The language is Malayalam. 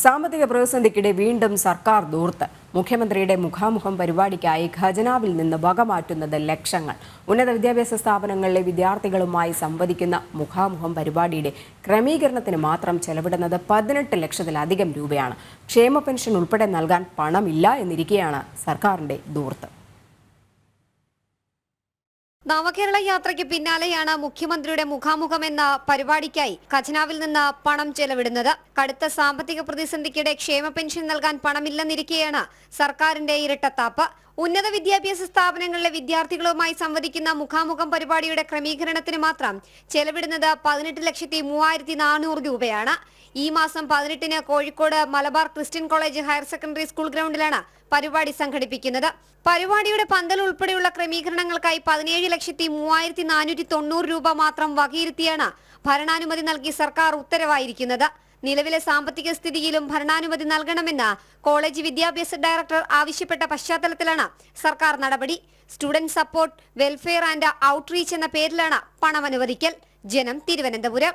സാമ്പത്തിക പ്രതിസന്ധിക്കിടെ വീണ്ടും സർക്കാർ ദൂർത്ത്. മുഖ്യമന്ത്രിയുടെ മുഖാമുഖം പരിപാടിക്കായി ഖജനാവിൽ നിന്ന് വകമാറ്റുന്നത് ലക്ഷങ്ങൾ. ഉന്നത വിദ്യാഭ്യാസ സ്ഥാപനങ്ങളിലെ വിദ്യാർത്ഥികളുമായി സംവദിക്കുന്ന മുഖാമുഖം പരിപാടിയുടെ ക്രമീകരണത്തിന് മാത്രം ചെലവിടുന്നത് 18 ലക്ഷത്തിലധികം രൂപയാണ്. ക്ഷേമ പെൻഷൻ ഉൾപ്പെടെ നൽകാൻ പണമില്ല എന്നിരിക്കെയാണ് സർക്കാരിന്റെ ദൂർത്ത്. നവകേരള യാത്രയ്ക്ക് പിന്നാലെയാണ് മുഖ്യമന്ത്രിയുടെ മുഖാമുഖം എന്ന പരിപാടിക്കായി ഖജനാവിൽ നിന്ന് പണം ചെലവിടുന്നത്. കടുത്ത സാമ്പത്തിക പ്രതിസന്ധിക്കിടെ ക്ഷേമ പെൻഷൻ നൽകാൻ പണമില്ലെന്നിരിക്കെയാണ് സർക്കാരിന്റെ ഇരട്ടത്താപ്പ്. ഉന്നത വിദ്യാഭ്യാസ സ്ഥാപനങ്ങളിലെ വിദ്യാർത്ഥികളുമായി സംവദിക്കുന്ന മുഖാമുഖം പരിപാടിയുടെ ക്രമീകരണത്തിന് മാത്രം ചെലവിടുന്നത് 18,34,00,000 രൂപയാണ്. ഈ മാസം 18-ന് Kozhikode Malabar Christian college higher secondary school ഗ്രൗണ്ടിലാണ് പരിപാടി സംഘടിപ്പിക്കുന്നത്. പരിപാടിയുടെ പന്തൽ ഉൾപ്പെടെയുള്ള ക്രമീകരണങ്ങൾക്കായി 17,03,490 രൂപ മാത്രം വകയിരുത്തിയാണ് ഭരണാനുമതി നൽകി സർക്കാർ ഉത്തരവായിരിക്കുന്നത്. നിലവിലെ സാമ്പത്തിക സ്ഥിതിയിലും ഭരണാനുമതി നൽകണമെന്ന് കോളേജ് വിദ്യാഭ്യാസ ഡയറക്ടർ ആവശ്യപ്പെട്ട പശ്ചാത്തലത്തിലാണ് സർക്കാർ നടപടി. Student support welfare and outreach എന്ന പേരിലാണ് പണം അനുവദിക്കൽ. ജനം, തിരുവനന്തപുരം.